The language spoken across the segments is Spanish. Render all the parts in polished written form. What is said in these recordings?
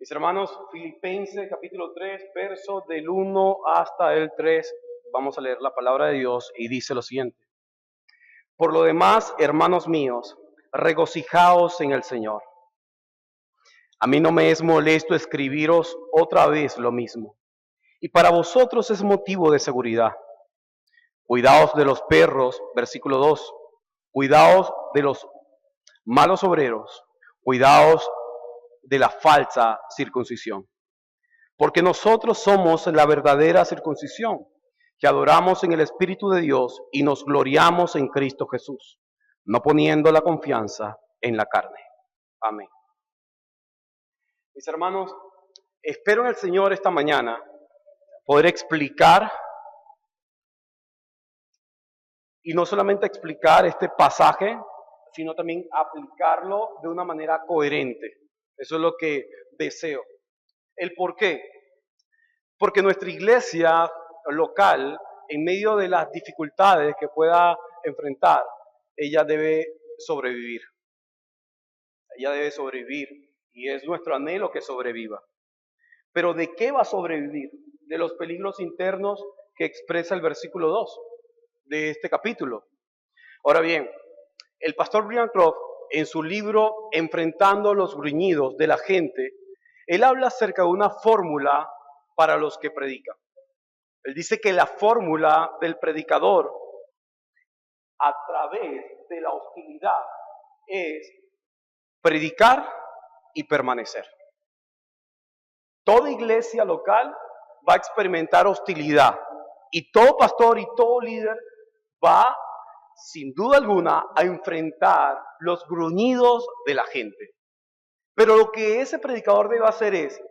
Mis hermanos, Filipenses capítulo 3, verso del 1 hasta el 3, vamos a leer la palabra de Dios y dice lo siguiente. Por lo demás, hermanos míos, regocijaos en el Señor. A mí no me es molesto escribiros otra vez lo mismo, y para vosotros es motivo de seguridad. Cuidaos de los perros, versículo 2. Cuidaos de los malos obreros. Cuidaos de la falsa circuncisión. Porque nosotros somos la verdadera circuncisión, que adoramos en el Espíritu de Dios y nos gloriamos en Cristo Jesús, no poniendo la confianza en la carne. Amén. Mis hermanos, espero en el Señor esta mañana poder explicar, y no solamente explicar este pasaje, sino también aplicarlo de una manera coherente. Eso es lo que deseo. ¿El por qué? Porque nuestra iglesia local, en medio de las dificultades que pueda enfrentar, ella debe sobrevivir. Ella debe sobrevivir y es nuestro anhelo que sobreviva. Pero ¿de qué va a sobrevivir? De los peligros internos que expresa el versículo 2 de este capítulo. Ahora bien, el pastor Brian Croft, en su libro Enfrentando los gruñidos de la gente, él habla acerca de una fórmula para los que predican. Él dice que la fórmula del predicador a través de la hostilidad es predicar y permanecer. Toda iglesia local va a experimentar hostilidad y todo pastor y todo líder va, sin duda alguna, a enfrentar los gruñidos de la gente. Pero lo que ese predicador debe hacer es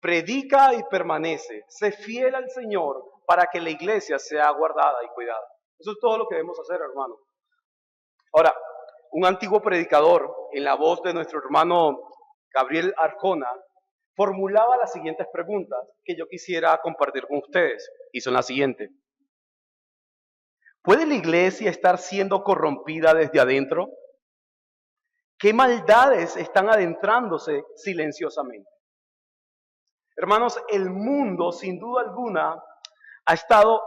predica y permanece, sé fiel al Señor para que la iglesia sea guardada y cuidada. Eso es todo lo que debemos hacer, hermano. Ahora, un antiguo predicador, en la voz de nuestro hermano Gabriel Arjona, formulaba las siguientes preguntas que yo quisiera compartir con ustedes, y son las siguientes. ¿Puede la iglesia estar siendo corrompida desde adentro? ¿Qué maldades están adentrándose silenciosamente? Hermanos, el mundo, sin duda alguna, ha estado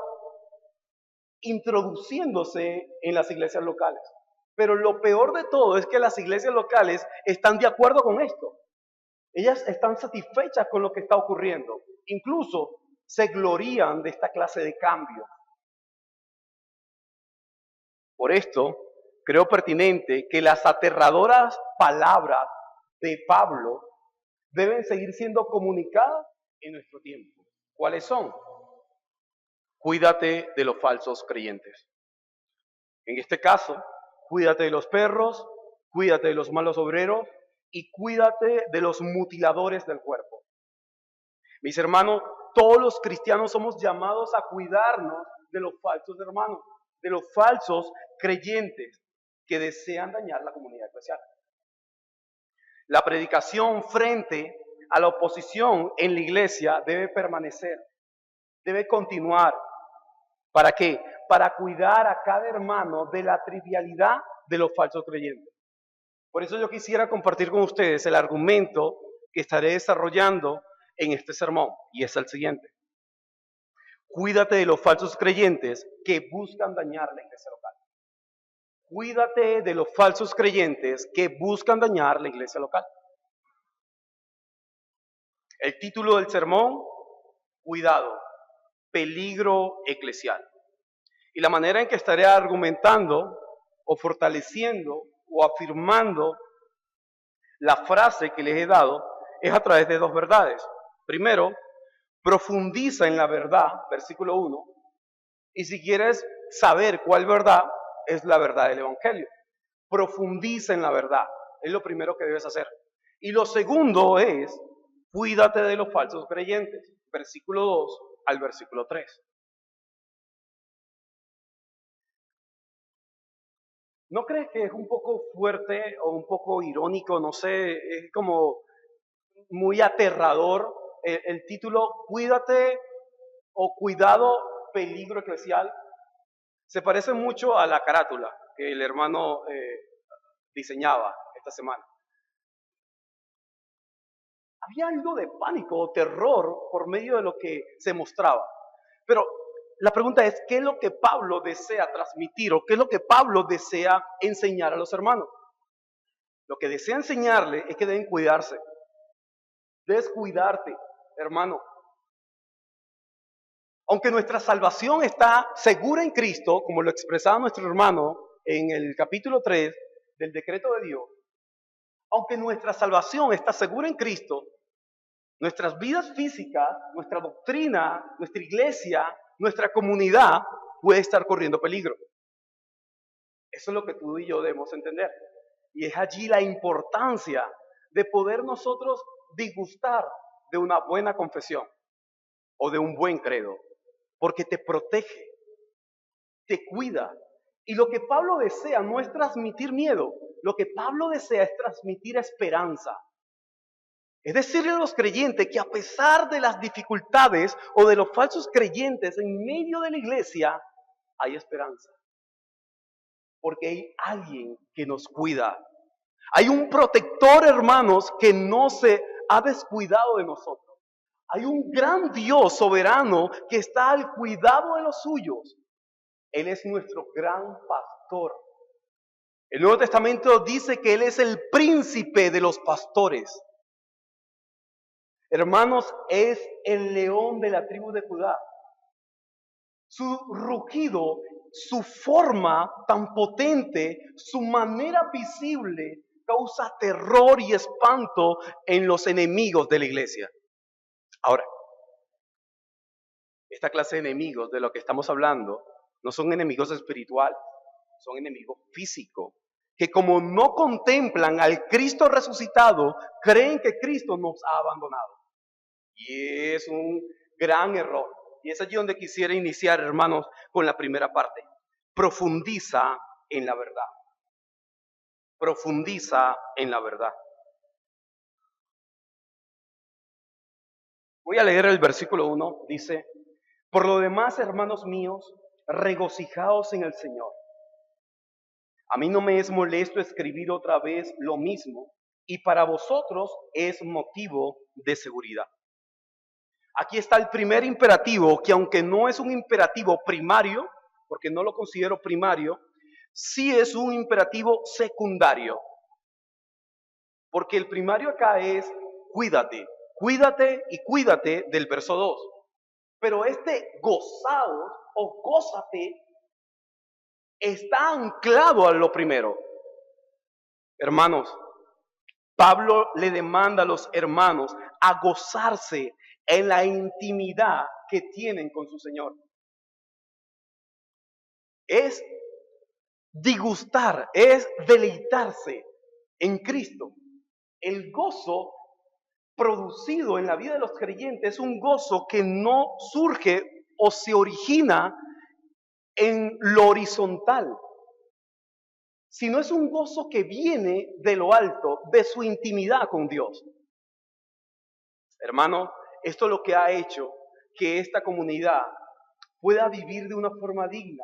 introduciéndose en las iglesias locales. Pero lo peor de todo es que las iglesias locales están de acuerdo con esto. Ellas están satisfechas con lo que está ocurriendo. Incluso se glorían de esta clase de cambio. Por esto, creo pertinente que las aterradoras palabras de Pablo deben seguir siendo comunicadas en nuestro tiempo. ¿Cuáles son? Cuídate de los falsos creyentes. En este caso, cuídate de los perros, cuídate de los malos obreros y cuídate de los mutiladores del cuerpo. Mis hermanos, todos los cristianos somos llamados a cuidarnos de los falsos hermanos, de los falsos creyentes que desean dañar la comunidad eclesial. La predicación frente a la oposición en la iglesia debe permanecer, debe continuar. ¿Para qué? Para cuidar a cada hermano de la trivialidad de los falsos creyentes. Por eso yo quisiera compartir con ustedes el argumento que estaré desarrollando en este sermón, y es el siguiente. Cuídate de los falsos creyentes que buscan dañar la iglesia local. Cuídate de los falsos creyentes que buscan dañar la iglesia local. El título del sermón, cuidado, peligro eclesial. Y la manera en que estaré argumentando o fortaleciendo o afirmando la frase que les he dado es a través de dos verdades. Primero, profundiza en la verdad, versículo 1, y si quieres saber cuál verdad, es la verdad del Evangelio. Profundiza en la verdad, es lo primero que debes hacer. Y lo segundo es, cuídate de los falsos creyentes, versículo 2 al versículo 3. ¿No crees que es un poco fuerte o un poco irónico? No sé, es como muy aterrador el título, cuídate o cuidado, peligro eclesial. Se parece mucho a la carátula que el hermano diseñaba esta semana. Había algo de pánico o terror por medio de lo que se mostraba. Pero la pregunta es, ¿qué es lo que Pablo desea transmitir o qué es lo que Pablo desea enseñar a los hermanos? Lo que desea enseñarle es que deben cuidarse. Debes cuidarte, hermano. Aunque nuestra salvación está segura en Cristo, como lo expresaba nuestro hermano en el capítulo 3 del decreto de Dios, aunque nuestra salvación está segura en Cristo, nuestras vidas físicas, nuestra doctrina, nuestra iglesia, nuestra comunidad puede estar corriendo peligro. Eso es lo que tú y yo debemos entender. Y es allí la importancia de poder nosotros disgustar de una buena confesión o de un buen credo, porque te protege, te cuida. Y lo que Pablo desea no es transmitir miedo, lo que Pablo desea es transmitir esperanza. Es decirle a los creyentes que a pesar de las dificultades o de los falsos creyentes en medio de la iglesia, hay esperanza. Porque hay alguien que nos cuida. Hay un protector, hermanos, que no se ha descuidado de nosotros. Hay un gran Dios soberano que está al cuidado de los suyos. Él es nuestro gran pastor. El Nuevo Testamento dice que Él es el príncipe de los pastores. Hermanos, es el león de la tribu de Judá. Su rugido, su forma tan potente, su manera visible, causa terror y espanto en los enemigos de la iglesia. Ahora, esta clase de enemigos de lo que estamos hablando no son enemigos espirituales, son enemigos físicos, que como no contemplan al Cristo resucitado, creen que Cristo nos ha abandonado. Y es un gran error. Y es allí donde quisiera iniciar, hermanos, con la primera parte. Profundiza en la verdad. Profundiza en la verdad. Voy a leer el versículo 1. Dice, por lo demás, hermanos míos, regocijaos en el Señor. A mí no me es molesto escribir otra vez lo mismo, y para vosotros es motivo de seguridad. Aquí está el primer imperativo, que aunque no es un imperativo primario, porque no lo considero primario, sí es un imperativo secundario. Porque el primario acá es cuídate, cuídate y cuídate del verso 2. Pero este gozaos o gózate está anclado a lo primero. Hermanos, Pablo le demanda a los hermanos a gozarse en la intimidad que tienen con su Señor. Es disgustar, es deleitarse en Cristo. El gozo producido en la vida de los creyentes es un gozo que no surge o se origina en lo horizontal, sino es un gozo que viene de lo alto, de su intimidad con Dios. Hermano, esto es lo que ha hecho que esta comunidad pueda vivir de una forma digna.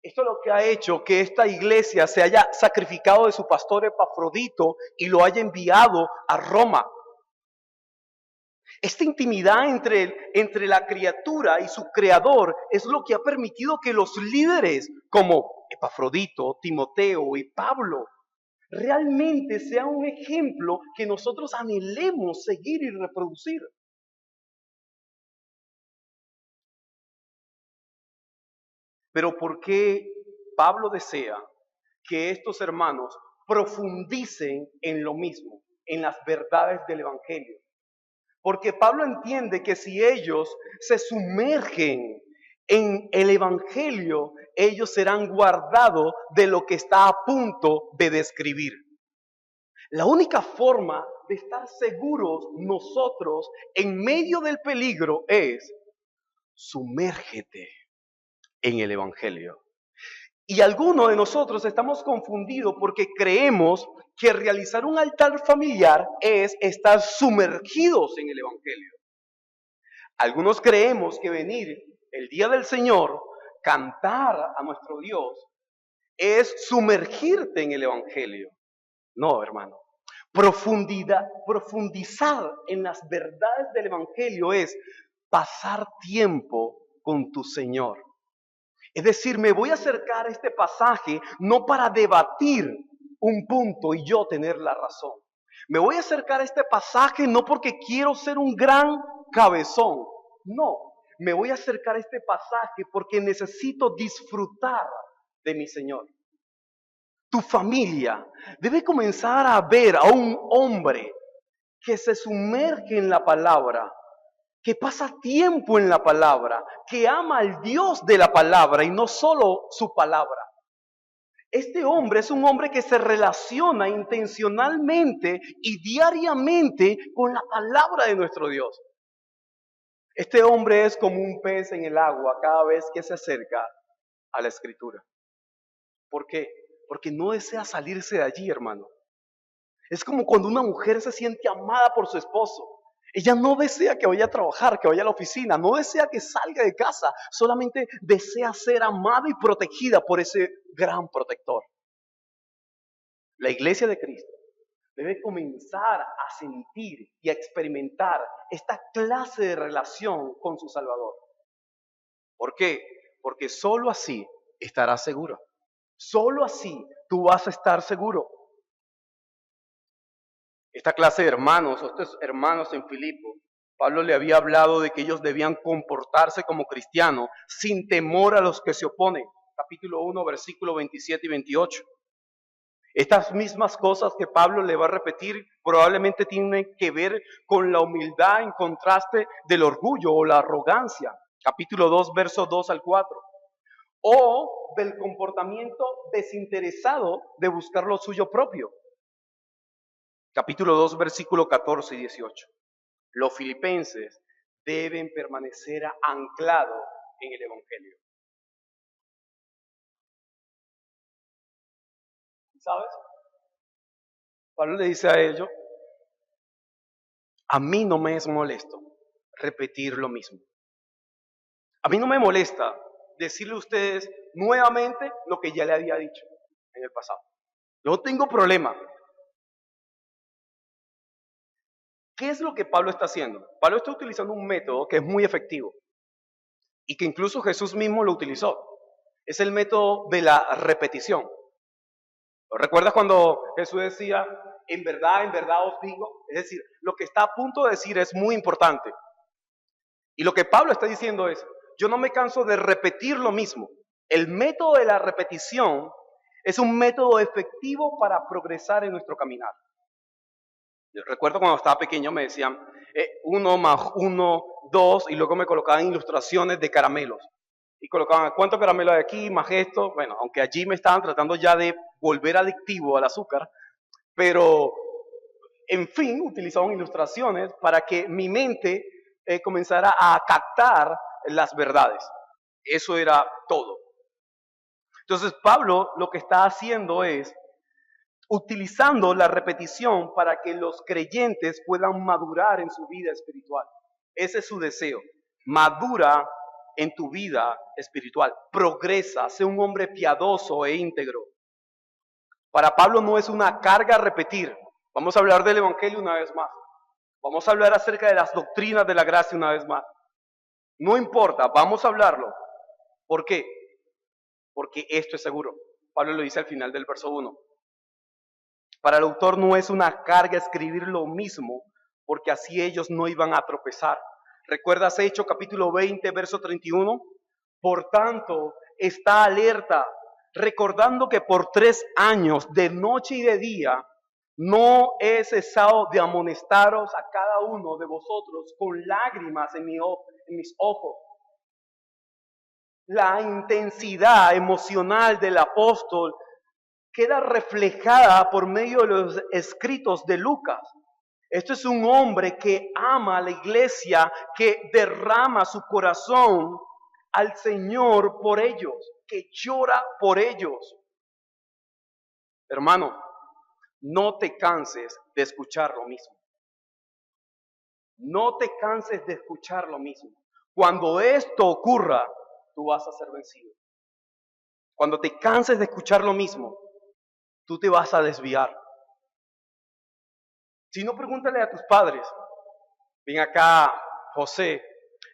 Esto es lo que ha hecho que esta iglesia se haya sacrificado de su pastor Epafrodito y lo haya enviado a Roma. Esta intimidad entre la criatura y su creador es lo que ha permitido que los líderes como Epafrodito, Timoteo y Pablo realmente sean un ejemplo que nosotros anhelemos seguir y reproducir. Pero ¿por qué Pablo desea que estos hermanos profundicen en lo mismo, en las verdades del Evangelio? Porque Pablo entiende que si ellos se sumergen en el Evangelio, ellos serán guardados de lo que está a punto de describir. La única forma de estar seguros nosotros en medio del peligro es sumérgete en el Evangelio. Y algunos de nosotros estamos confundidos porque creemos que realizar un altar familiar es estar sumergidos en el Evangelio. Algunos creemos que venir el día del Señor, cantar a nuestro Dios, es sumergirte en el Evangelio. No, hermano. Profundizar en las verdades del Evangelio es pasar tiempo con tu Señor. Es decir, me voy a acercar a este pasaje no para debatir un punto y yo tener la razón. Me voy a acercar a este pasaje no porque quiero ser un gran cabezón. No, me voy a acercar a este pasaje porque necesito disfrutar de mi Señor. Tu familia debe comenzar a ver a un hombre que se sumerge en la palabra, que pasa tiempo en la palabra, que ama al Dios de la palabra y no solo su palabra. Este hombre es un hombre que se relaciona intencionalmente y diariamente con la palabra de nuestro Dios. Este hombre es como un pez en el agua cada vez que se acerca a la escritura. ¿Por qué? Porque no desea salirse de allí, hermano. Es como cuando una mujer se siente amada por su esposo. Ella no desea que vaya a trabajar, que vaya a la oficina, no desea que salga de casa, solamente desea ser amada y protegida por ese gran protector. La iglesia de Cristo debe comenzar a sentir y a experimentar esta clase de relación con su Salvador. ¿Por qué? Porque sólo así estarás seguro. Sólo así tú vas a estar seguro. Esta clase de hermanos, o estos hermanos en Filipo, Pablo le había hablado de que ellos debían comportarse como cristianos sin temor a los que se oponen. Capítulo 1, versículo 27 y 28. Estas mismas cosas que Pablo le va a repetir probablemente tienen que ver con la humildad en contraste del orgullo o la arrogancia. Capítulo 2, versos 2 al 4. O del comportamiento desinteresado de buscar lo suyo propio. Capítulo 2, versículo 14 y 18. Los filipenses deben permanecer anclados en el Evangelio. ¿Sabes? Pablo le dice a ellos, a mí no me es molesto repetir lo mismo. A mí no me molesta decirle a ustedes nuevamente lo que ya le había dicho en el pasado. No tengo problema. ¿Qué es lo que Pablo está haciendo? Pablo está utilizando un método que es muy efectivo y que incluso Jesús mismo lo utilizó. Es el método de la repetición. ¿Recuerdas cuando Jesús decía, en verdad os digo? Es decir, lo que está a punto de decir es muy importante. Y lo que Pablo está diciendo es, yo no me canso de repetir lo mismo. El método de la repetición es un método efectivo para progresar en nuestro caminar. Yo recuerdo cuando estaba pequeño me decían 1 más 1, 2 y luego me colocaban ilustraciones de caramelos. Y colocaban cuánto caramelo hay aquí, más esto. Bueno, aunque allí me estaban tratando ya de volver adictivo al azúcar, pero en fin, utilizaban ilustraciones para que mi mente comenzara a captar las verdades. Eso era todo. Entonces Pablo lo que está haciendo es utilizando la repetición para que los creyentes puedan madurar en su vida espiritual. Ese es su deseo. Madura en tu vida espiritual. Progresa, sé un hombre piadoso e íntegro. Para Pablo no es una carga repetir. Vamos a hablar del Evangelio una vez más. Vamos a hablar acerca de las doctrinas de la gracia una vez más. No importa, vamos a hablarlo. ¿Por qué? Porque esto es seguro. Pablo lo dice al final del verso 1. Para el autor no es una carga escribir lo mismo, porque así ellos no iban a tropezar. ¿Recuerdas Hechos capítulo 20, verso 31? Por tanto, está alerta, recordando que por 3 años, de noche y de día, no he cesado de amonestaros a cada uno de vosotros con lágrimas en mis ojos. La intensidad emocional del apóstol queda reflejada por medio de los escritos de Lucas. Esto es un hombre que ama a la iglesia, que derrama su corazón al Señor por ellos, que llora por ellos. Hermano, no te canses de escuchar lo mismo. No te canses de escuchar lo mismo. Cuando esto ocurra, tú vas a ser vencido. Cuando te canses de escuchar lo mismo, tú te vas a desviar. Si no, pregúntale a tus padres. Ven acá, José.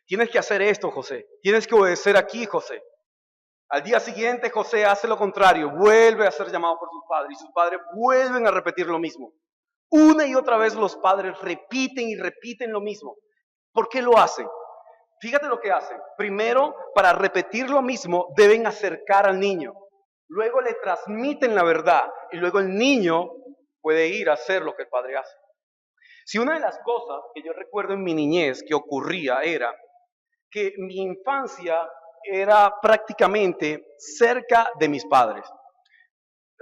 Tienes que hacer esto, José. Tienes que obedecer aquí, José. Al día siguiente, José hace lo contrario. Vuelve a ser llamado por sus padres. Y sus padres vuelven a repetir lo mismo. Una y otra vez los padres repiten y repiten lo mismo. ¿Por qué lo hacen? Fíjate lo que hacen. Primero, para repetir lo mismo, deben acercar al niño. Luego le transmiten la verdad. Y luego el niño puede ir a hacer lo que el padre hace. Si una de las cosas que yo recuerdo en mi niñez que ocurría era que mi infancia era prácticamente cerca de mis padres.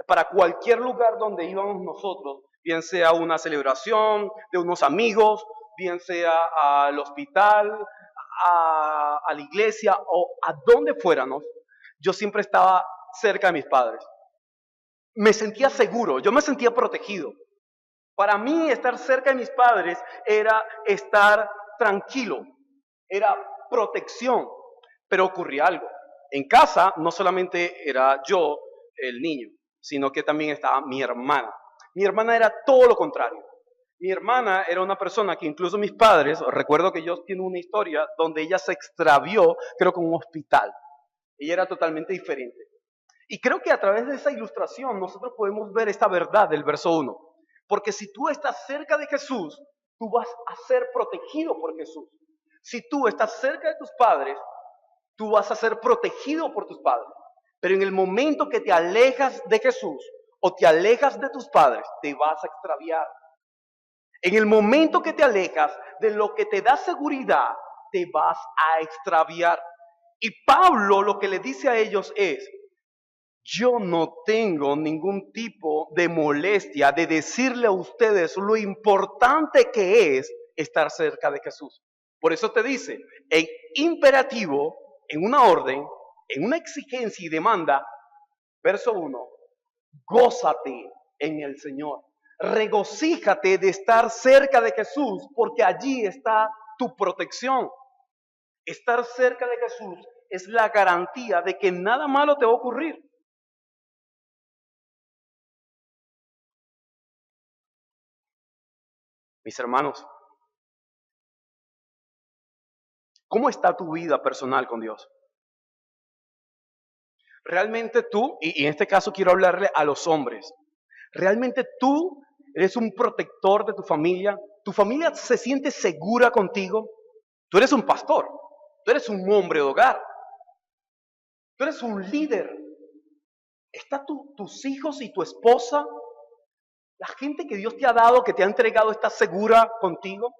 Para cualquier lugar donde íbamos nosotros, bien sea una celebración de unos amigos, bien sea al hospital, a la iglesia o a donde fuéramos, yo siempre estaba cerca de mis padres. Me sentía seguro, yo me sentía protegido. Para mí estar cerca de mis padres era estar tranquilo, era protección, pero ocurría algo. En casa no solamente era yo el niño, sino que también estaba mi hermana. Mi hermana era todo lo contrario. Mi hermana era una persona que incluso mis padres, recuerdo que ellos tienen una historia donde ella se extravió, creo que en un hospital. Ella era totalmente diferente. Y creo que a través de esa ilustración nosotros podemos ver esta verdad del verso 1. Porque si tú estás cerca de Jesús, tú vas a ser protegido por Jesús. Si tú estás cerca de tus padres, tú vas a ser protegido por tus padres. Pero en el momento que te alejas de Jesús o te alejas de tus padres, te vas a extraviar. En el momento que te alejas de lo que te da seguridad, te vas a extraviar. Y Pablo lo que le dice a ellos es, yo no tengo ningún tipo de molestia de decirle a ustedes lo importante que es estar cerca de Jesús. Por eso te dice, en imperativo, en una orden, en una exigencia y demanda, verso 1, gózate en el Señor. Regocíjate de estar cerca de Jesús porque allí está tu protección. Estar cerca de Jesús es la garantía de que nada malo te va a ocurrir. Mis hermanos, ¿cómo está tu vida personal con Dios? Realmente tú, y en este caso quiero hablarle a los hombres, realmente tú eres un protector de tu familia se siente segura contigo, tú eres un pastor, tú eres un hombre de hogar, tú eres un líder, ¿están tus hijos y tu esposa, la gente que Dios te ha dado, que te ha entregado, está segura contigo?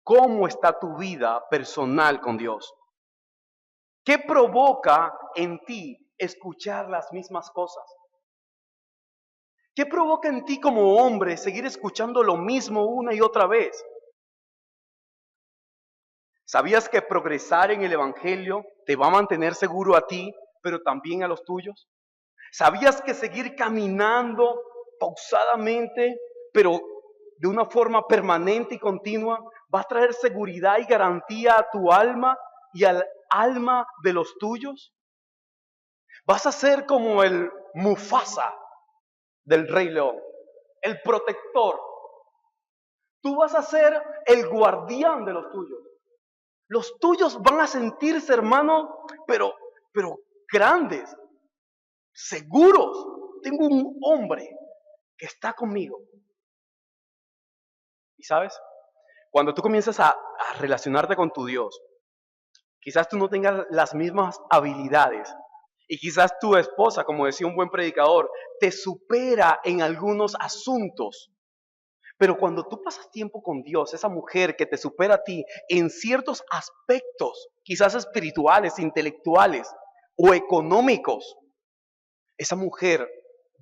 ¿Cómo está tu vida personal con Dios? ¿Qué provoca en ti escuchar las mismas cosas? ¿Qué provoca en ti como hombre seguir escuchando lo mismo una y otra vez? ¿Sabías que progresar en el Evangelio te va a mantener seguro a ti, pero también a los tuyos? ¿Sabías que seguir caminando pausadamente, pero de una forma permanente y continua, va a traer seguridad y garantía a tu alma y al alma de los tuyos? Vas a ser como el Mufasa del Rey León, el protector. Tú vas a ser el guardián de los tuyos. Los tuyos van a sentirse, hermano, pero grandes, seguros. Tengo un hombre que está conmigo. ¿Y sabes? Cuando tú comienzas a relacionarte con tu Dios, quizás tú no tengas las mismas habilidades y quizás tu esposa, como decía un buen predicador, te supera en algunos asuntos. Pero cuando tú pasas tiempo con Dios, esa mujer que te supera a ti en ciertos aspectos, quizás espirituales, intelectuales o económicos, esa mujer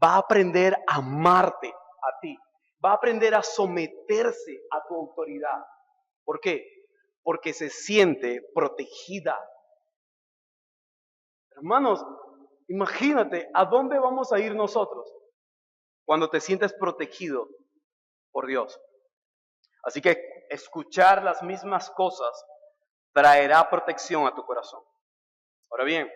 va a aprender a amarte a ti, va a aprender a someterse a tu autoridad. ¿Por qué? Porque se siente protegida. Hermanos, imagínate a dónde vamos a ir nosotros cuando te sientes protegido por Dios. Así que escuchar las mismas cosas traerá protección a tu corazón. Ahora bien,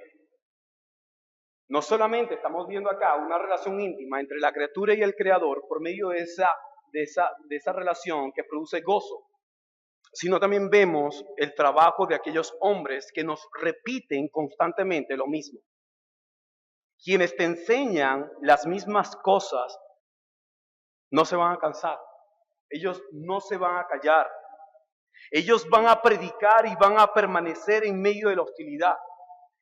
No solamente estamos viendo acá una relación íntima entre la criatura y el creador por medio de esa relación que produce gozo, sino también vemos el trabajo de aquellos hombres que nos repiten constantemente lo mismo. Quienes te enseñan las mismas cosas no se van a cansar. Ellos no se van a callar. Ellos van a predicar y van a permanecer en medio de la hostilidad.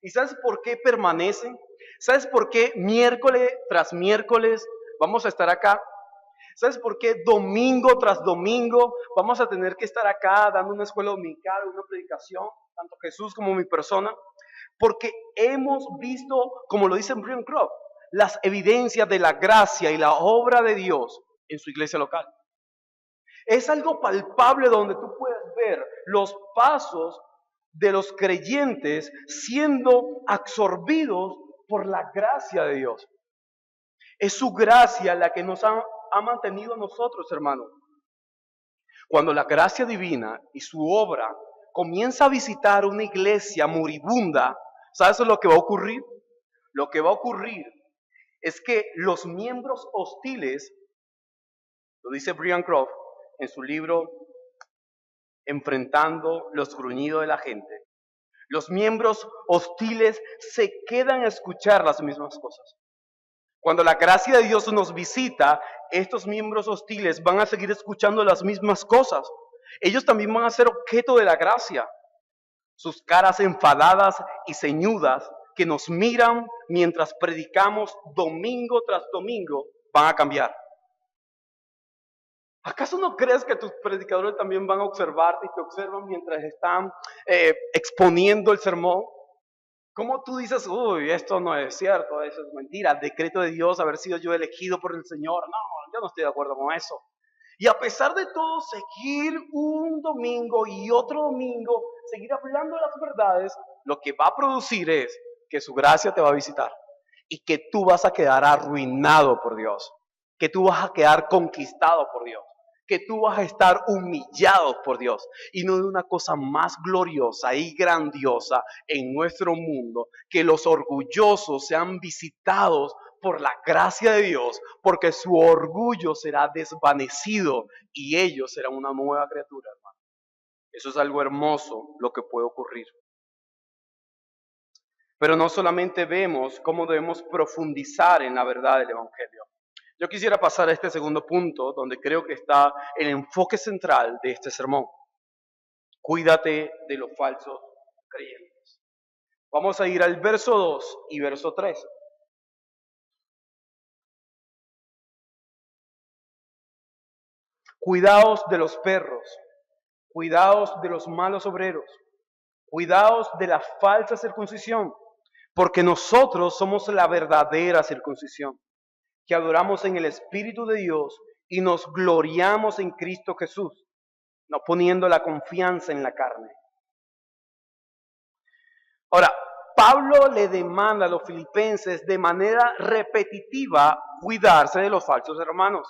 ¿Y sabes por qué permanecen? ¿Sabes por qué miércoles tras miércoles vamos a estar acá? ¿Sabes por qué domingo tras domingo vamos a tener que estar acá dando una escuela dominical, una predicación, tanto Jesús como mi persona? Porque hemos visto, como lo dice Brian Croft, las evidencias de la gracia y la obra de Dios en su iglesia local. Es algo palpable donde tú puedes ver los pasos de los creyentes siendo absorbidos por la gracia de Dios. Es su gracia la que nos ha mantenido a nosotros, hermanos. Cuando la gracia divina y su obra comienza a visitar una iglesia moribunda, ¿sabes lo que va a ocurrir? Lo que va a ocurrir es que los miembros hostiles, lo dice Brian Croft en su libro Enfrentando los gruñidos de la gente, los miembros hostiles se quedan a escuchar las mismas cosas. Cuando la gracia de Dios nos visita, estos miembros hostiles van a seguir escuchando las mismas cosas. Ellos también van a ser objeto de la gracia. Sus caras enfadadas y ceñudas que nos miran mientras predicamos domingo tras domingo van a cambiar. ¿Acaso no crees que tus predicadores también van a observarte y te observan mientras están exponiendo el sermón? ¿Cómo tú dices, uy, esto no es cierto, eso es mentira, decreto de Dios, haber sido yo elegido por el Señor? No, yo no estoy de acuerdo con eso. Y a pesar de todo, seguir un domingo y otro domingo, seguir hablando de las verdades, lo que va a producir es que su gracia te va a visitar y que tú vas a quedar arruinado por Dios, que tú vas a quedar conquistado por Dios, que tú vas a estar humillado por Dios. Y no hay una cosa más gloriosa y grandiosa en nuestro mundo que los orgullosos sean visitados por la gracia de Dios, porque su orgullo será desvanecido y ellos serán una nueva criatura, hermano. Eso es algo hermoso lo que puede ocurrir. Pero no solamente vemos cómo debemos profundizar en la verdad del Evangelio. Yo quisiera pasar a este segundo punto, donde creo que está el enfoque central de este sermón. Cuídate de los falsos creyentes. Vamos a ir al verso 2 y verso 3. Cuidaos de los perros, cuidaos de los malos obreros, cuidaos de la falsa circuncisión, porque nosotros somos la verdadera circuncisión, que adoramos en el Espíritu de Dios y nos gloriamos en Cristo Jesús, no poniendo la confianza en la carne. Ahora, Pablo le demanda a los filipenses de manera repetitiva cuidarse de los falsos hermanos,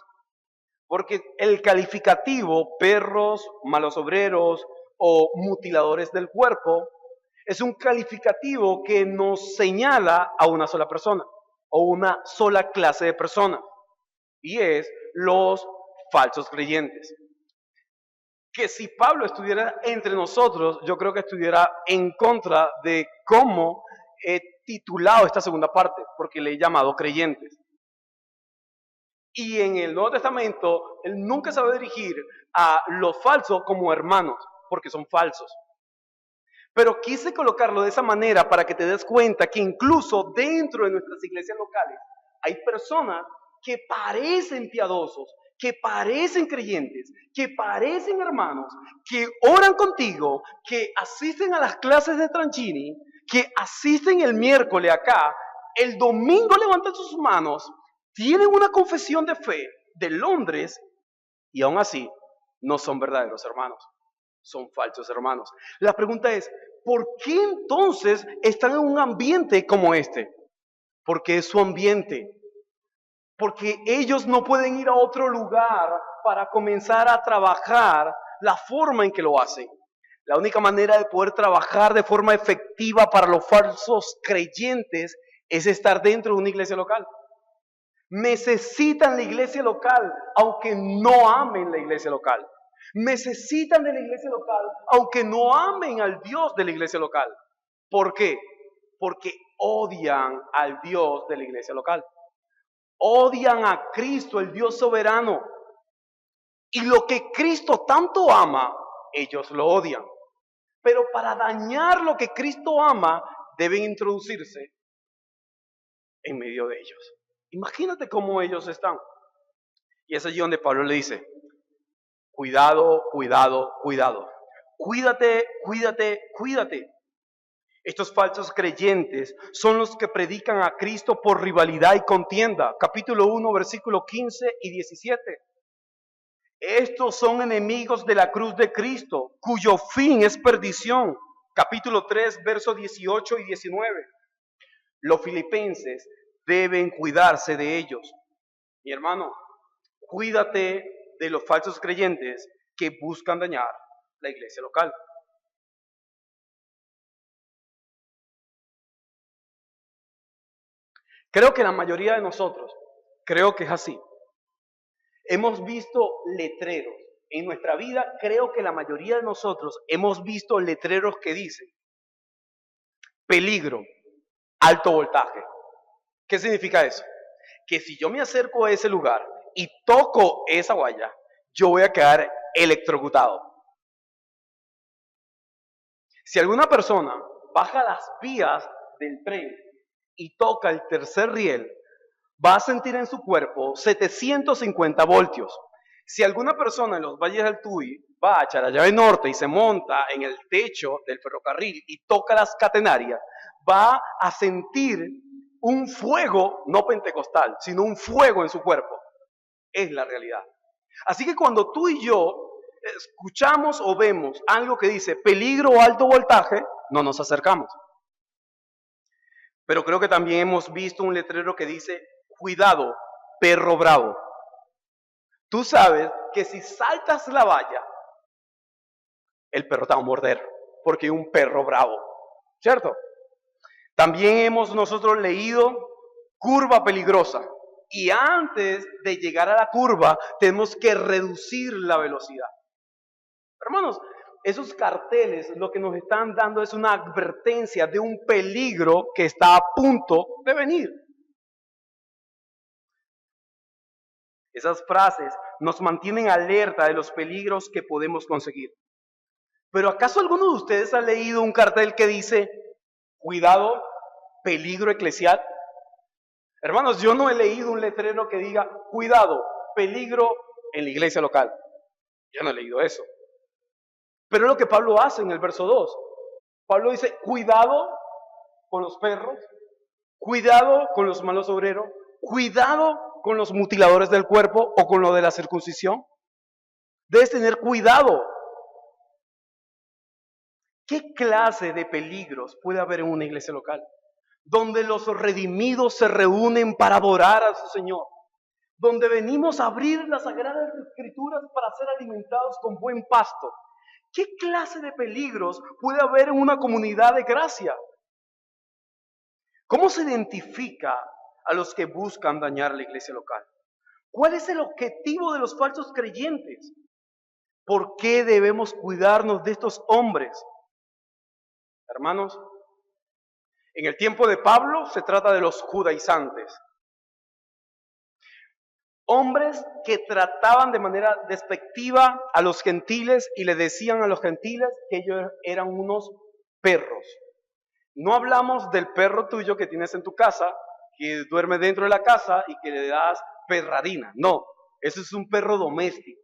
porque el calificativo perros, malos obreros o mutiladores del cuerpo es un calificativo que nos señala a una sola persona o una sola clase de persona, y es los falsos creyentes. Que si Pablo estuviera entre nosotros, yo creo que estuviera en contra de cómo he titulado esta segunda parte, porque le he llamado creyentes. Y en el Nuevo Testamento, él nunca se va a dirigir a los falsos como hermanos, porque son falsos. Pero quise colocarlo de esa manera para que te des cuenta que incluso dentro de nuestras iglesias locales hay personas que parecen piadosos, que parecen creyentes, que parecen hermanos, que oran contigo, que asisten a las clases de Tranchini, que asisten el miércoles acá, el domingo levantan sus manos, tienen una confesión de fe de Londres y aún así no son verdaderos hermanos, son falsos hermanos. La pregunta es, ¿por qué entonces están en un ambiente como este? Porque es su ambiente. Porque ellos no pueden ir a otro lugar para comenzar a trabajar la forma en que lo hacen. La única manera de poder trabajar de forma efectiva para los falsos creyentes es estar dentro de una iglesia local. Necesitan la iglesia local, aunque no amen la iglesia local. Necesitan de la iglesia local, aunque no amen al Dios de la iglesia local. ¿Por qué? Porque odian al Dios de la iglesia local. Odian a Cristo, el Dios soberano. Y lo que Cristo tanto ama, ellos lo odian. Pero para dañar lo que Cristo ama, deben introducirse en medio de ellos. Imagínate cómo ellos están. Y es allí donde Pablo le dice, cuidado, cuidado, cuidado. Cuídate, cuídate, cuídate. Estos falsos creyentes son los que predican a Cristo por rivalidad y contienda. Capítulo 1, versículo 15 y 17. Estos son enemigos de la cruz de Cristo, cuyo fin es perdición. Capítulo 3, versos 18 y 19. Los filipenses deben cuidarse de ellos. Mi hermano, cuídate de los falsos creyentes que buscan dañar la iglesia local. Creo que la mayoría de nosotros, creo que es así, hemos visto letreros. En nuestra vida, creo que la mayoría de nosotros hemos visto letreros que dicen peligro, alto voltaje. ¿Qué significa eso? Que si yo me acerco a ese lugar y toco esa valla, yo voy a quedar electrocutado. Si alguna persona baja las vías del tren y toca el tercer riel, va a sentir en su cuerpo 750 voltios. Si alguna persona en los valles del Tuy va a Charallave Norte y se monta en el techo del ferrocarril y toca las catenarias, va a sentir un fuego, no pentecostal, sino un fuego en su cuerpo. Es la realidad. Así que cuando tú y yo escuchamos o vemos algo que dice peligro o alto voltaje, no nos acercamos. Pero creo que también hemos visto un letrero que dice cuidado, perro bravo. Tú sabes que si saltas la valla, el perro te va a morder, porque es un perro bravo, ¿cierto? También hemos nosotros leído curva peligrosa. Y antes de llegar a la curva, tenemos que reducir la velocidad. Hermanos, esos carteles lo que nos están dando es una advertencia de un peligro que está a punto de venir. Esas frases nos mantienen alerta de los peligros que podemos conseguir. Pero ¿acaso alguno de ustedes ha leído un cartel que dice, cuidado, peligro eclesial? Hermanos, yo no he leído un letrero que diga, cuidado, peligro en la iglesia local. Yo no he leído eso. Pero es lo que Pablo hace en el verso 2. Pablo dice, cuidado con los perros, cuidado con los malos obreros, cuidado con los mutiladores del cuerpo o con lo de la circuncisión. Debes tener cuidado. ¿Qué clase de peligros puede haber en una iglesia local? Donde los redimidos se reúnen para adorar a su Señor. Donde venimos a abrir las sagradas escrituras para ser alimentados con buen pasto. ¿Qué clase de peligros puede haber en una comunidad de gracia? ¿Cómo se identifica a los que buscan dañar la iglesia local? ¿Cuál es el objetivo de los falsos creyentes? ¿Por qué debemos cuidarnos de estos hombres? Hermanos, en el tiempo de Pablo se trata de los judaizantes. Hombres que trataban de manera despectiva a los gentiles y le decían a los gentiles que ellos eran unos perros. No hablamos del perro tuyo que tienes en tu casa, que duerme dentro de la casa y que le das perrarina. No, ese es un perro doméstico.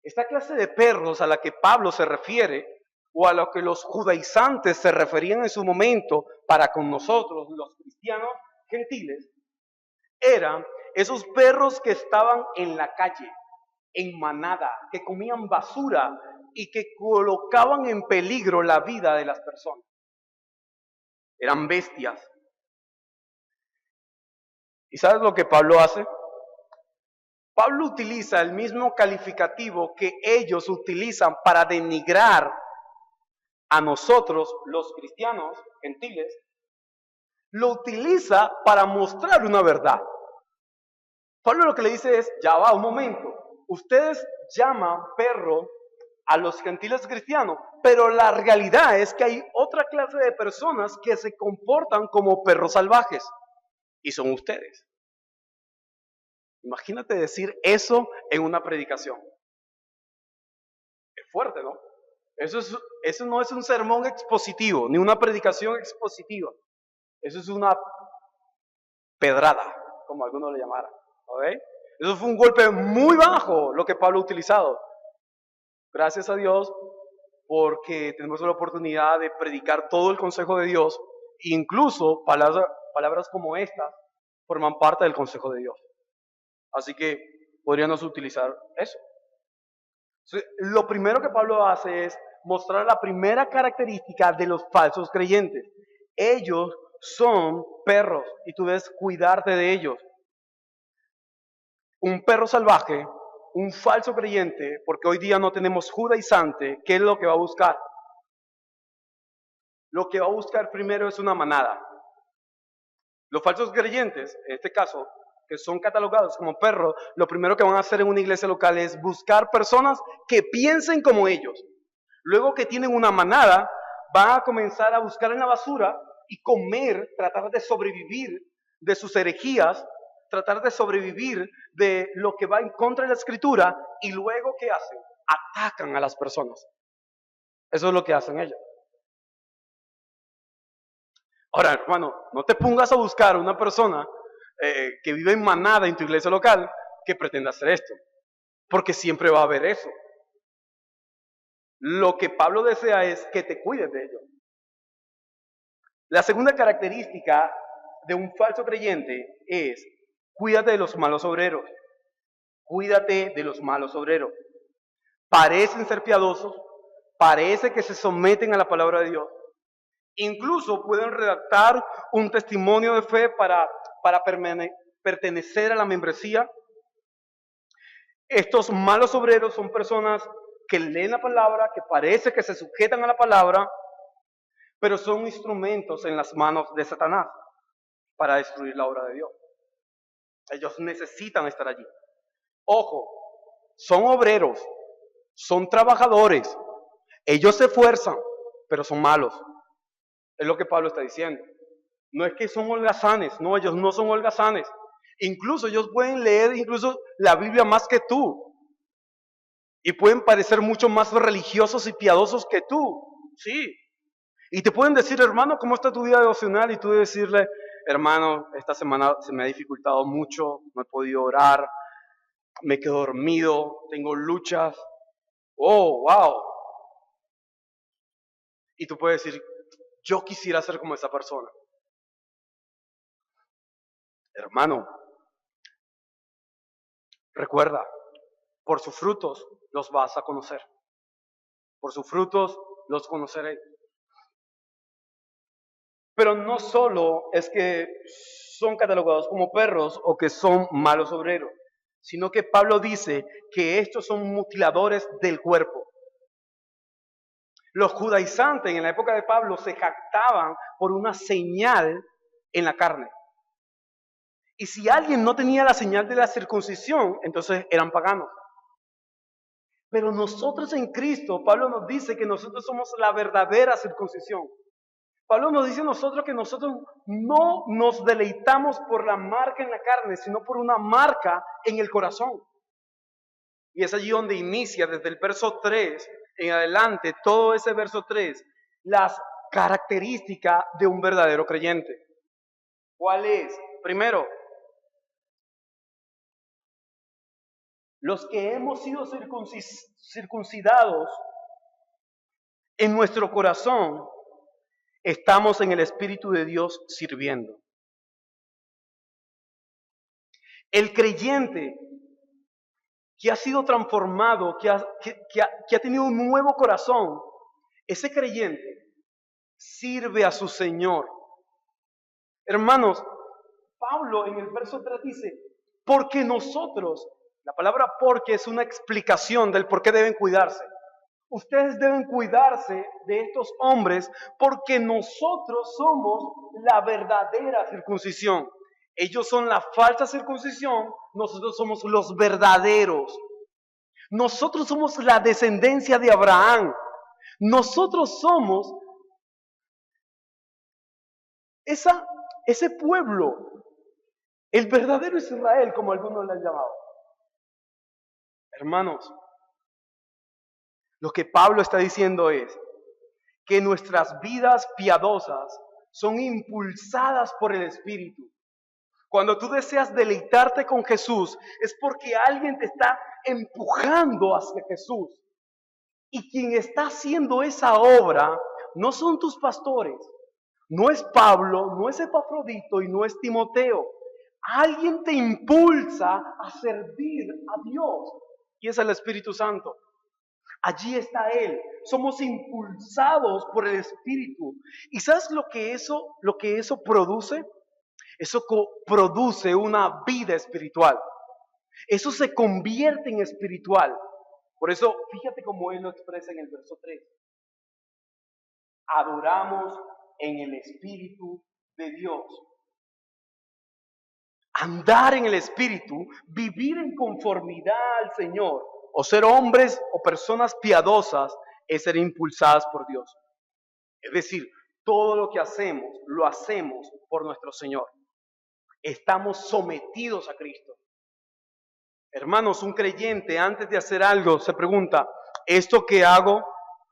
Esta clase de perros a la que Pablo se refiere, o a lo que los judaizantes se referían en su momento para con nosotros, los cristianos gentiles, eran esos perros que estaban en la calle, en manada, que comían basura y que colocaban en peligro la vida de las personas. Eran bestias. ¿Y sabes lo que Pablo hace? Pablo utiliza el mismo calificativo que ellos utilizan para denigrar a nosotros, los cristianos gentiles, lo utiliza para mostrar una verdad. Pablo lo que le dice es, ya va, un momento, ustedes llaman perro a los gentiles cristianos, pero la realidad es que hay otra clase de personas que se comportan como perros salvajes, y son ustedes. Imagínate decir eso en una predicación. Es fuerte, ¿no? Eso no es un sermón expositivo, ni una predicación expositiva. Eso es una pedrada, como algunos le llamaran. ¿Okay? Eso fue un golpe muy bajo lo que Pablo ha utilizado. Gracias a Dios porque tenemos la oportunidad de predicar todo el consejo de Dios. Incluso palabras como estas forman parte del consejo de Dios. Así que podríamos utilizar eso. Lo primero que Pablo hace es mostrar la primera característica de los falsos creyentes. Ellos son perros y tú debes cuidarte de ellos. Un perro salvaje, un falso creyente, porque hoy día no tenemos judaizante, ¿qué es lo que va a buscar? Lo que va a buscar primero es una manada. Los falsos creyentes, en este caso, que son catalogados como perros, lo primero que van a hacer en una iglesia local es buscar personas que piensen como ellos. Luego que tienen una manada, van a comenzar a buscar en la basura y comer, tratar de sobrevivir de sus herejías, tratar de sobrevivir de lo que va en contra de la escritura, y luego ¿qué hacen? Atacan a las personas. Eso es lo que hacen ellos. Ahora, hermano, no te pongas a buscar una persona que vive en manada en tu iglesia local que pretenda hacer esto, porque siempre va a haber eso. Lo que Pablo desea es que te cuides de ellos. La segunda característica de un falso creyente es: cuídate de los malos obreros. Cuídate de los malos obreros. Parecen ser piadosos, parece que se someten a la palabra de Dios. Incluso pueden redactar un testimonio de fe para pertenecer a la membresía. Estos malos obreros son personas que leen la palabra, que parece que se sujetan a la palabra, pero son instrumentos en las manos de Satanás para destruir la obra de Dios. Ellos necesitan estar allí. Ojo, son obreros, son trabajadores, ellos se esfuerzan, pero son malos. Es lo que Pablo está diciendo. No es que son holgazanes, no, ellos no son holgazanes. Incluso ellos pueden leer incluso la Biblia más que tú. Y pueden parecer mucho más religiosos y piadosos que tú. Sí. Y te pueden decir, hermano, ¿cómo está tu vida devocional? Y tú decirle, hermano, esta semana se me ha dificultado mucho, no he podido orar, me quedo dormido, tengo luchas. Oh, wow. Y tú puedes decir, yo quisiera ser como esa persona. Hermano, recuerda, por sus frutos los vas a conocer. Por sus frutos los conoceréis. Pero no solo es que son catalogados como perros o que son malos obreros, sino que Pablo dice que estos son mutiladores del cuerpo. Los judaizantes en la época de Pablo se jactaban por una señal en la carne. Y si alguien no tenía la señal de la circuncisión, entonces eran paganos. Pero nosotros en Cristo, Pablo nos dice que nosotros somos la verdadera circuncisión. Pablo nos dice a nosotros que nosotros no nos deleitamos por la marca en la carne, sino por una marca en el corazón. Y es allí donde inicia desde el verso 3 en adelante, todo ese verso 3, las características de un verdadero creyente. ¿Cuál es? Primero, los que hemos sido circuncidados en nuestro corazón, estamos en el Espíritu de Dios sirviendo. El creyente que ha sido transformado, que ha tenido un nuevo corazón, ese creyente sirve a su Señor. Hermanos, Pablo en el verso 3 dice, porque nosotros, la palabra porque es una explicación del por qué deben cuidarse. Ustedes deben cuidarse de estos hombres porque nosotros somos la verdadera circuncisión. Ellos son la falsa circuncisión, nosotros somos los verdaderos. Nosotros somos la descendencia de Abraham. Nosotros somos ese pueblo, el verdadero Israel, como algunos le han llamado. Hermanos, lo que Pablo está diciendo es que nuestras vidas piadosas son impulsadas por el Espíritu. Cuando tú deseas deleitarte con Jesús, es porque alguien te está empujando hacia Jesús. Y quien está haciendo esa obra no son tus pastores, no es Pablo, no es Epafrodito y no es Timoteo. Alguien te impulsa a servir a Dios y es el Espíritu Santo. Allí está Él. Somos impulsados por el Espíritu. ¿Y sabes lo que eso produce? Eso produce una vida espiritual. Eso se convierte en espiritual. Por eso, fíjate cómo Él lo expresa en el verso 3. Adoramos en el Espíritu de Dios. Andar en el Espíritu, vivir en conformidad al Señor, o ser hombres o personas piadosas, es ser impulsadas por Dios. Es decir, todo lo que hacemos, lo hacemos por nuestro Señor. Estamos sometidos a Cristo. Hermanos, un creyente antes de hacer algo se pregunta, ¿esto que hago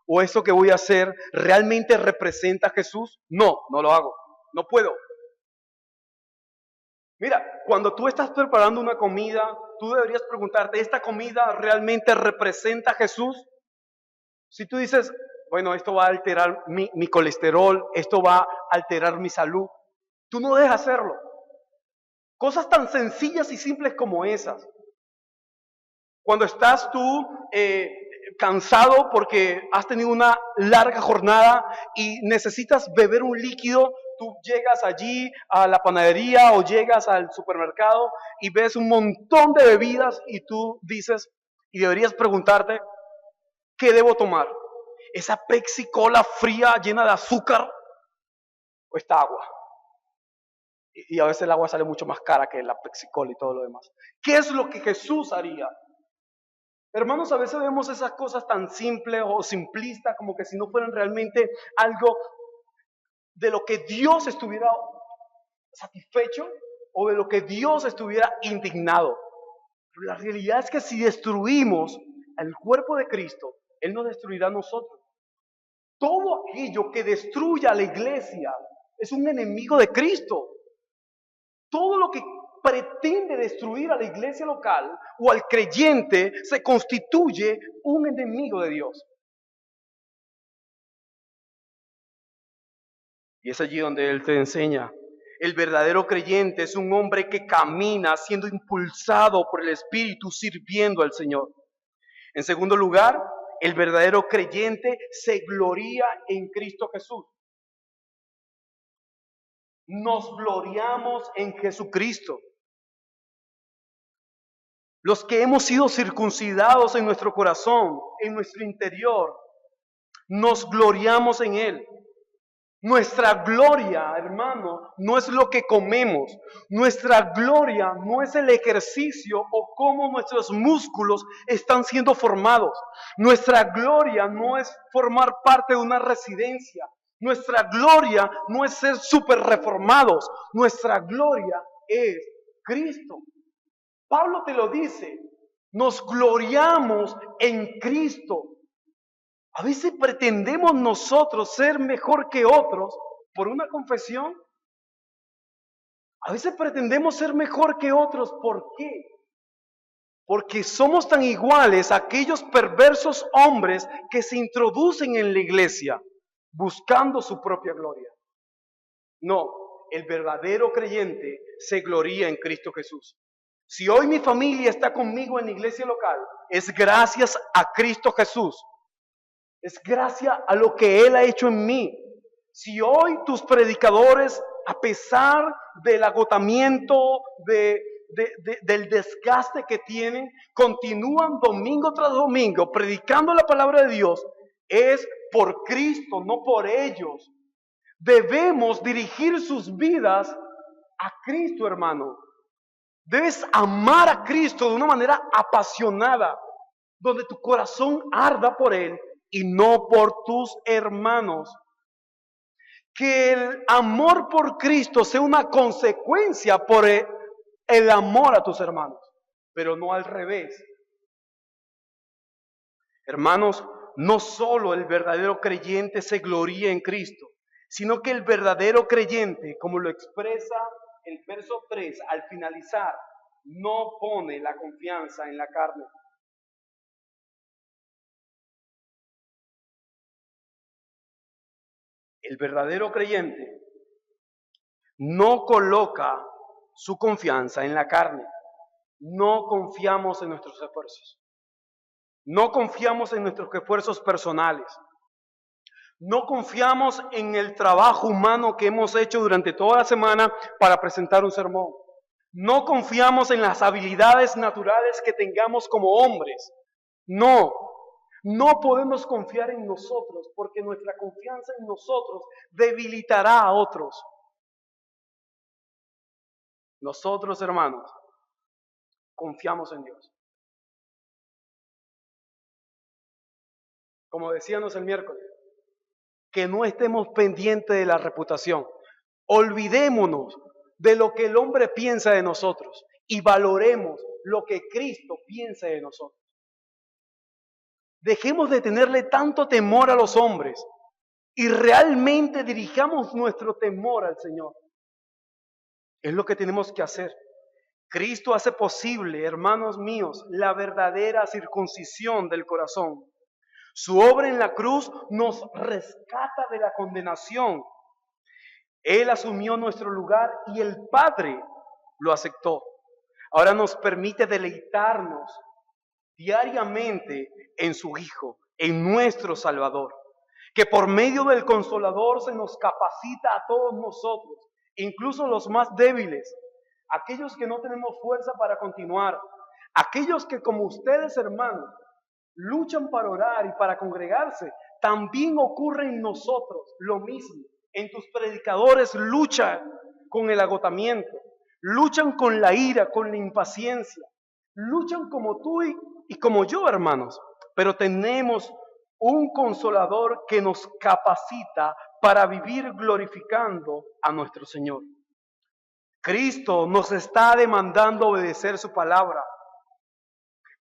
o esto que voy a hacer realmente representa a Jesús? No, no lo hago, no puedo. Mira, cuando tú estás preparando una comida, tú deberías preguntarte, ¿esta comida realmente representa a Jesús? Si tú dices, bueno, esto va a alterar mi colesterol, esto va a alterar mi salud, tú no dejas hacerlo. Cosas tan sencillas y simples como esas. Cuando estás tú cansado porque has tenido una larga jornada y necesitas beber un líquido, tú llegas allí a la panadería o llegas al supermercado y ves un montón de bebidas y tú dices, y deberías preguntarte, ¿qué debo tomar? ¿Esa Pepsi Cola fría llena de azúcar o esta agua? Y a veces el agua sale mucho más cara que la Pepsi Cola y todo lo demás. ¿Qué es lo que Jesús haría? Hermanos, a veces vemos esas cosas tan simples o simplistas como que si no fueran realmente algo de lo que Dios estuviera satisfecho o de lo que Dios estuviera indignado. Pero la realidad es que si destruimos el cuerpo de Cristo, Él nos destruirá a nosotros. Todo aquello que destruya a la iglesia es un enemigo de Cristo. Todo lo que pretende destruir a la iglesia local o al creyente se constituye un enemigo de Dios. Y es allí donde Él te enseña. El verdadero creyente es un hombre que camina siendo impulsado por el Espíritu, sirviendo al Señor. En segundo lugar, el verdadero creyente se gloría en Cristo Jesús. Nos gloriamos en Jesucristo. Los que hemos sido circuncidados en nuestro corazón, en nuestro interior, nos gloriamos en Él. Nuestra gloria, hermano, no es lo que comemos. Nuestra gloria no es el ejercicio o cómo nuestros músculos están siendo formados. Nuestra gloria no es formar parte de una residencia. Nuestra gloria no es ser súper reformados. Nuestra gloria es Cristo. Pablo te lo dice. Nos gloriamos en Cristo. A veces pretendemos nosotros ser mejor que otros por una confesión. A veces pretendemos ser mejor que otros. ¿Por qué? Porque somos tan iguales a aquellos perversos hombres que se introducen en la iglesia buscando su propia gloria. No, el verdadero creyente se gloría en Cristo Jesús. Si hoy mi familia está conmigo en la iglesia local, es gracias a Cristo Jesús. Es gracias a lo que Él ha hecho en mí. Si hoy tus predicadores, a pesar del agotamiento, de del desgaste que tienen, continúan domingo tras domingo predicando la palabra de Dios, es por Cristo, no por ellos. Debemos dirigir sus vidas a Cristo, hermano. Debes amar a Cristo de una manera apasionada, donde tu corazón arda por Él y no por tus hermanos. Que el amor por Cristo sea una consecuencia por el amor a tus hermanos, pero no al revés. Hermanos, no solo el verdadero creyente se gloría en Cristo, sino que el verdadero creyente, como lo expresa el verso 3 al finalizar, no pone la confianza en la carne. El verdadero creyente no coloca su confianza en la carne. No confiamos en nuestros esfuerzos. No confiamos en nuestros esfuerzos personales. No confiamos en el trabajo humano que hemos hecho durante toda la semana para presentar un sermón. No confiamos en las habilidades naturales que tengamos como hombres. No, no podemos confiar en nosotros porque nuestra confianza en nosotros debilitará a otros. Nosotros, hermanos, confiamos en Dios. Como decíamos el miércoles, que no estemos pendientes de la reputación. Olvidémonos de lo que el hombre piensa de nosotros y valoremos lo que Cristo piensa de nosotros. Dejemos de tenerle tanto temor a los hombres y realmente dirijamos nuestro temor al Señor. Es lo que tenemos que hacer. Cristo hace posible, hermanos míos, la verdadera circuncisión del corazón. Su obra en la cruz nos rescata de la condenación. Él asumió nuestro lugar y el Padre lo aceptó. Ahora nos permite deleitarnos diariamente en su Hijo, en nuestro Salvador. Que por medio del Consolador se nos capacita a todos nosotros, incluso los más débiles, aquellos que no tenemos fuerza para continuar, aquellos que como ustedes, hermanos, luchan para orar y para congregarse, también ocurre en nosotros lo mismo. En tus predicadores luchan con el agotamiento, luchan con la ira, con la impaciencia, luchan como tú y como yo, hermanos, pero tenemos un consolador que nos capacita para vivir glorificando a nuestro Señor. Cristo nos está demandando obedecer su palabra,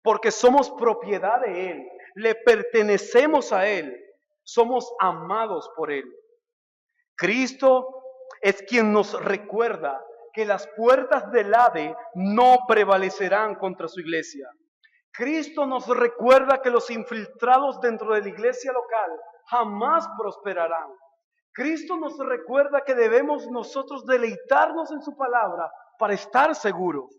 porque somos propiedad de Él, le pertenecemos a Él, somos amados por Él. Cristo es quien nos recuerda que las puertas del Hades no prevalecerán contra su iglesia. Cristo nos recuerda que los infiltrados dentro de la iglesia local jamás prosperarán. Cristo nos recuerda que debemos nosotros deleitarnos en su palabra para estar seguros.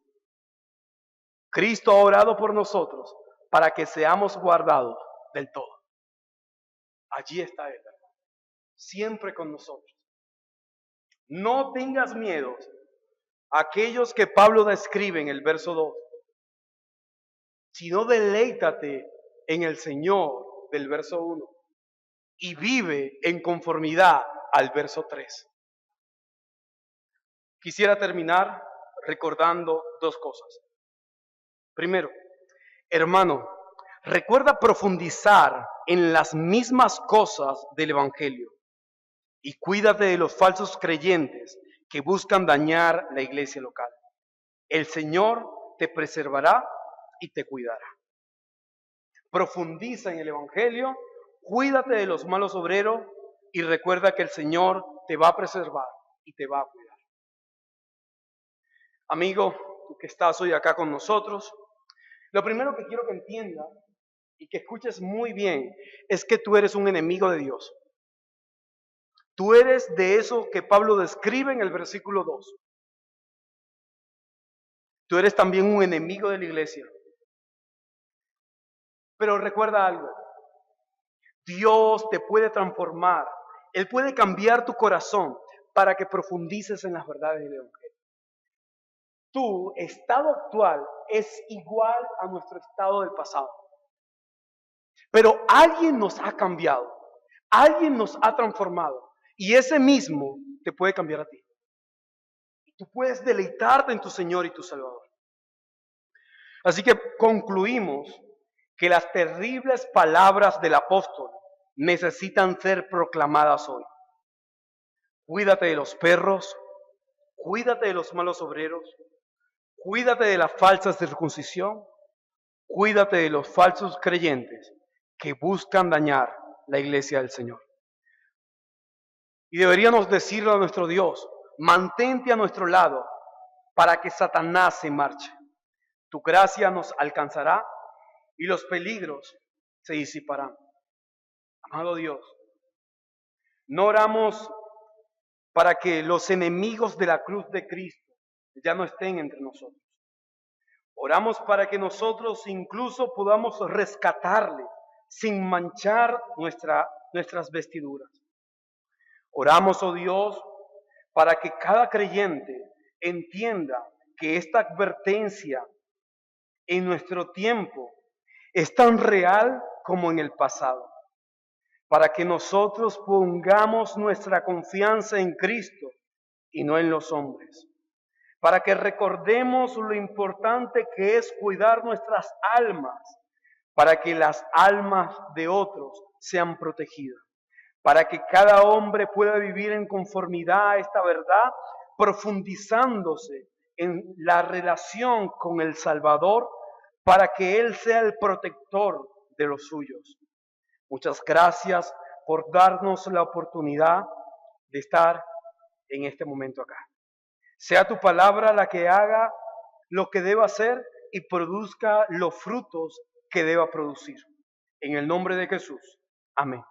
Cristo ha orado por nosotros para que seamos guardados del todo. Allí está Él, siempre con nosotros. No tengas miedo. Aquellos que Pablo describe en el verso 2, sino deleítate en el Señor del verso 1 y vive en conformidad al verso 3. Quisiera terminar recordando dos cosas. Primero, hermano, recuerda profundizar en las mismas cosas del Evangelio y cuídate de los falsos creyentes que buscan dañar la iglesia local. El Señor te preservará y te cuidará. Profundiza en el Evangelio, cuídate de los malos obreros y recuerda que el Señor te va a preservar y te va a cuidar. Amigo, tú que estás hoy acá con nosotros, lo primero que quiero que entiendas y que escuches muy bien es que tú eres un enemigo de Dios. Tú eres de eso que Pablo describe en el versículo 2. Tú eres también un enemigo de la iglesia. Pero recuerda algo, Dios te puede transformar, Él puede cambiar tu corazón para que profundices en las verdades del Evangelio. tu estado actual es igual a nuestro estado del pasado. Pero alguien nos ha cambiado, alguien nos ha transformado y ese mismo te puede cambiar a ti. Tú puedes deleitarte en tu Señor y tu Salvador. Así que concluimos que las terribles palabras del apóstol necesitan ser proclamadas hoy. Cuídate de los perros, cuídate de los malos obreros, cuídate de la falsa circuncisión, cuídate de los falsos creyentes que buscan dañar la iglesia del Señor. Y deberíamos decirle a nuestro Dios, mantente a nuestro lado para que Satanás se marche. Tu gracia nos alcanzará y los peligros se disiparán. Amado Dios, no oramos para que los enemigos de la cruz de Cristo ya no estén entre nosotros. Oramos para que nosotros incluso podamos rescatarle sin manchar nuestras vestiduras. Oramos, oh Dios, para que cada creyente entienda que esta advertencia en nuestro tiempo es tan real como en el pasado, para que nosotros pongamos nuestra confianza en Cristo y no en los hombres, para que recordemos lo importante que es cuidar nuestras almas, para que las almas de otros sean protegidas, para que cada hombre pueda vivir en conformidad a esta verdad, profundizándose en la relación con el Salvador, para que Él sea el protector de los suyos. Muchas gracias por darnos la oportunidad de estar en este momento acá. Sea tu palabra la que haga lo que deba hacer y produzca los frutos que deba producir. En el nombre de Jesús. Amén.